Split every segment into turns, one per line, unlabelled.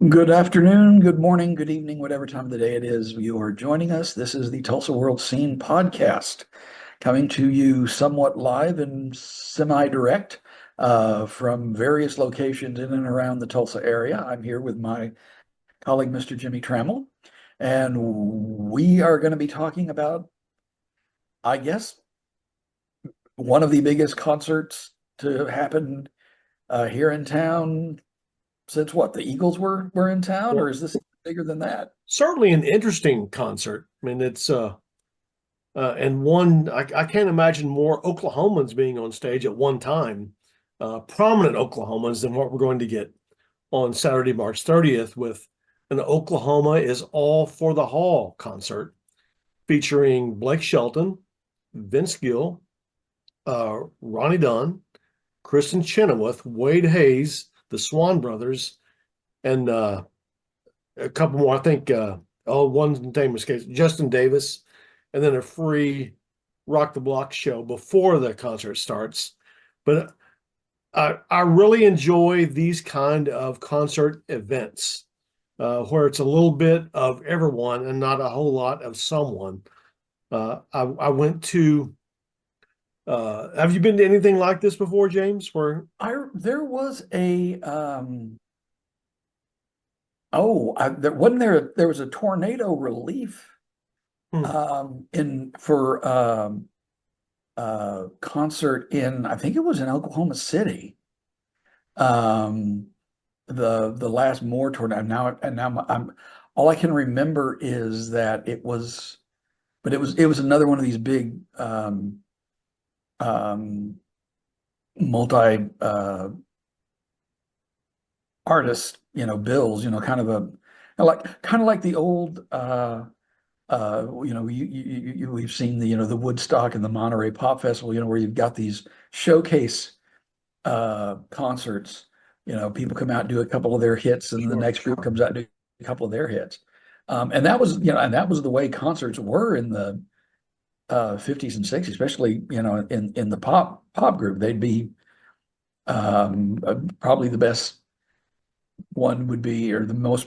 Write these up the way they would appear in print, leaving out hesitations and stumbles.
Good afternoon, good morning, good evening, whatever time of the day it is you are joining us. This is the Tulsa World Scene podcast, coming to you somewhat live and semi-direct from various locations in and around the Tulsa area. I'm here with my colleague, Mr. Jimmy Trammell, and we are going to be talking about, I guess, one of the biggest concerts to happen here in town since what, the Eagles were in town, or
Well,
is this bigger than that?
certainly an interesting concert. I mean, it's and one I can't imagine more Oklahomans being on stage at one time, prominent Oklahomans than what we're going to get on Saturday, March 30th with an Oklahoma is All for the Hall concert featuring Blake Shelton, Vince Gill, Ronnie Dunn, Kristin Chenoweth, Wade Hayes, the Swon brothers, and a couple more. I think one's name escapes Justin Davis, and then a free Rock the Block show before the concert starts. But I really enjoy these kind of concert events where it's a little bit of everyone and not a whole lot of someone. I went to. Have you been to anything like this before, James? Where
There was a there wasn't there was a tornado relief
hmm,
in for concert in, I think it was in Oklahoma City. Um the last more tornado. Now I'm all I can remember is that it was another one of these big um multi artist, bills, kind of like the old we've seen the Woodstock and the Monterey Pop Festival, where you've got these showcase concerts. People come out and do a couple of their hits, and then the
sure.
next group comes out and do a couple of their hits. And that was the way concerts were in the 50s and 60s, especially, in the pop group. They'd be probably the best one would be, or the most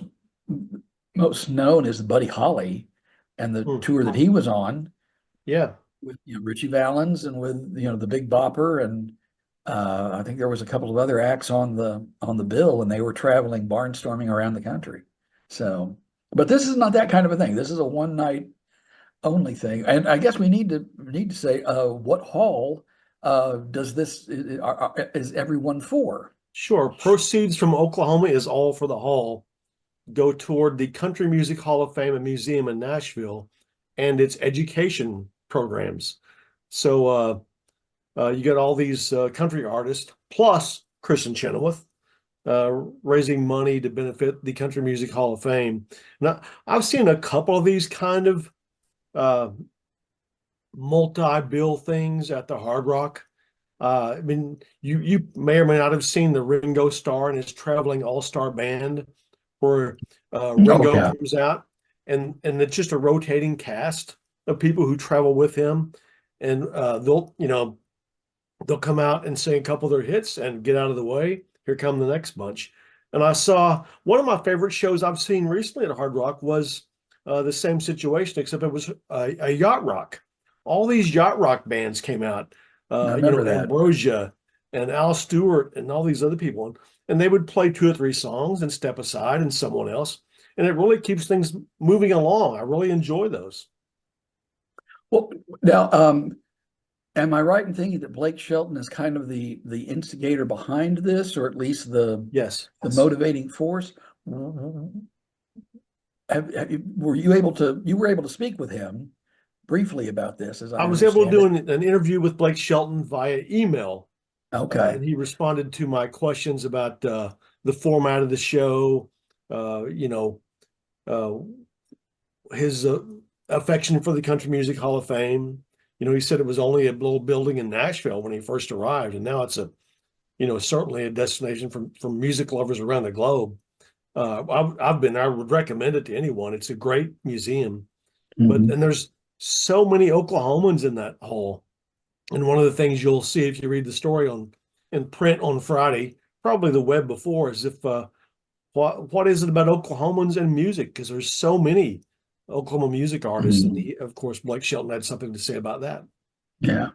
known is Buddy Holly and the
Hmm,
tour that he was on
yeah.
with Richie Valens and with the Big Bopper, and I think there was a couple of other acts on the bill, and they were traveling barnstorming around the country. So, but this is not that kind of a thing. This is a one night only thing, and I guess we need to say what hall does this is everyone for?
Sure. Proceeds from Oklahoma is All for the Hall go toward the Country Music Hall of Fame and Museum in Nashville and its education programs. So you got all these country artists plus Kristin Chenoweth raising money to benefit the Country Music Hall of Fame. Now, I've seen a couple of these kind of uh, multi-bill things at the Hard Rock. I mean, you may or may not have seen the Ringo Starr and his traveling all-star band, where
Oh
Ringo
yeah.
comes out and it's just a rotating cast of people who travel with him, and they'll come out and sing a couple of their hits and get out of the way. Here come the next bunch. And I saw one of my favorite shows I've seen recently at Hard Rock was the same situation, except it was a yacht rock. All these yacht rock bands came out,
I remember that.
Ambrosia and Al Stewart and all these other people. And they would play two or three songs and step aside and someone else. And it really keeps things moving along. I really enjoy those.
Well, now, am I right in thinking that Blake Shelton is kind of the instigator behind this, or at least the
Yes.
the motivating force? You were able to speak with him briefly about this, as
I
I
was able to
understand
do
it?
an interview with Blake Shelton via email,
Okay.
and he responded to my questions about the format of the show, uh, you know, uh, his affection for the Country Music Hall of Fame. He said it was only a little building in Nashville when he first arrived, and now it's certainly a destination for music lovers around the globe. I've been. I would recommend it to anyone. It's a great museum,
Mhm.
and there's so many Oklahomans in that hall. And one of the things you'll see if you read the story in print on Friday, probably the web before, is if what is it about Oklahomans and music? Because there's so many Oklahoma music artists, and of course Blake Shelton had something to say about that.
Yeah.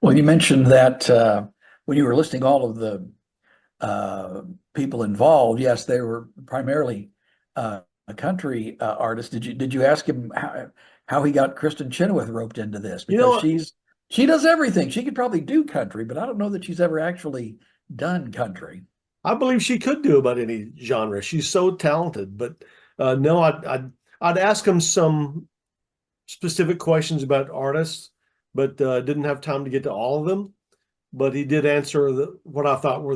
Well, you mentioned that when you were listing all of the people involved, yes, they were primarily a country artist. Did you ask him how he got Kristin Chenoweth roped into this?
You know,
Because she does everything. She could probably do country, but I don't know that she's ever actually done country.
I believe she could do about any genre. She's so talented. But no, I'd ask him some specific questions about artists, but didn't have time to get to all of them. But he did answer what I thought were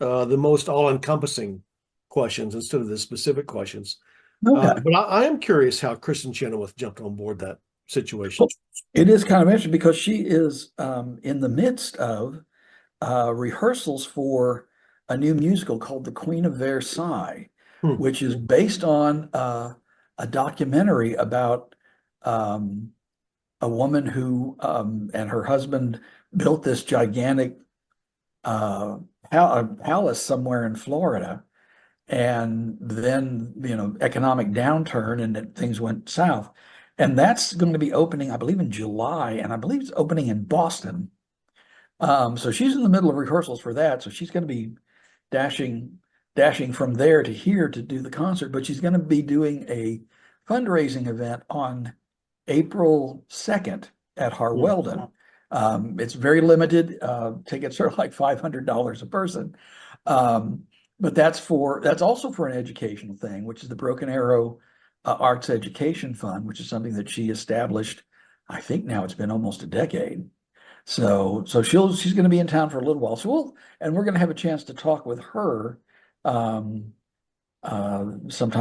the most all-encompassing questions instead of the specific questions.
Okay.
But I am curious how Kristin Chenoweth jumped on board that situation.
Well, it is kind of interesting because she is in the midst of rehearsals for a new musical called The Queen of Versailles, which is based on a documentary about a woman who and her husband built this gigantic palace somewhere in Florida. And then, economic downturn and things went south. And that's going to be opening, I believe, in July, and I believe it's opening in Boston. So she's in the middle of rehearsals for that. So she's going to be dashing from there to here to do the concert, but she's going to be doing a fundraising event on April 2nd at Harweldon. It's very limited. Tickets are like $500 a person. But that's also for an educational thing, which is the Broken Arrow Arts Education Fund, which is something that she established. I think now it's been almost a decade. So she's going to be in town for a little while. So we're going to have a chance to talk with her sometime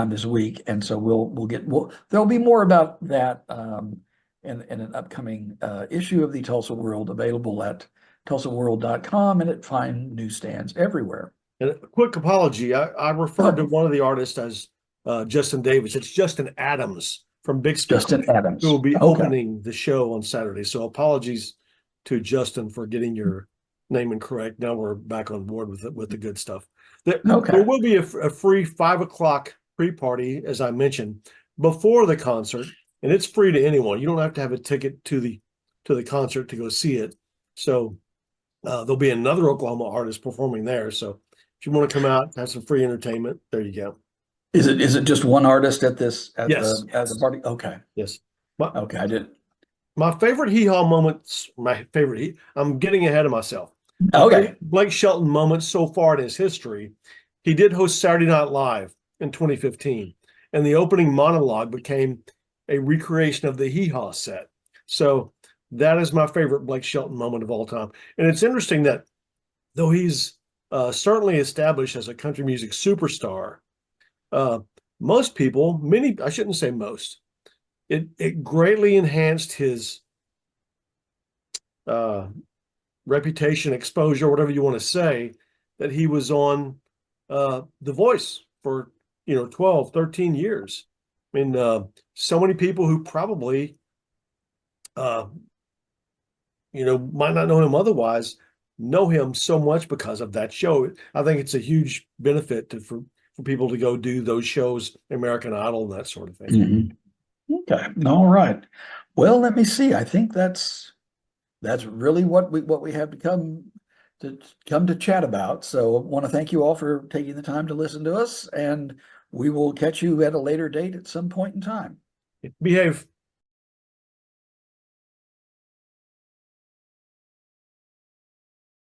this week. And so there'll be more about that in an upcoming issue of the Tulsa World, available at tulsaworld.com and at fine newsstands everywhere.
And a quick apology. I referred to one of the artists as Justin Davis. It's Justin Adams from Bixby,
Justin Adams,
who will be opening the show on Saturday. So apologies to Justin for getting your name incorrect. Now we're back on board with the good stuff. There will be a free 5 o'clock pre-party, as I mentioned, before the concert, and it's free to anyone. You don't have to have a ticket to the concert to go see it. So there'll be another Oklahoma artist performing there. So if you want to come out, have some free entertainment, there you go.
Is it just one artist at
Yes.
the party? Okay.
Yes.
Okay, I didn't.
My favorite hee-haw moments, I'm getting ahead of myself.
Okay.
Blake Shelton moments so far in his history. He did host Saturday Night Live in 2015, and the opening monologue became a recreation of the hee-haw set. So that is my favorite Blake Shelton moment of all time. And it's interesting that though he's certainly established as a country music superstar, most people, I shouldn't say most, it greatly enhanced his reputation, exposure, whatever you want to say, that he was on The Voice for 12, 13 years. I mean, so many people who probably might not know him otherwise know him so much because of that show. I think it's a huge benefit for people to go do those shows, American Idol and that sort of thing.
Mm-hmm. Okay. All right. Well, let me see. I think that's really what we have to come to chat about. So I want to thank you all for taking the time to listen to us, and we will catch you at a later date at some point in time.
Behave.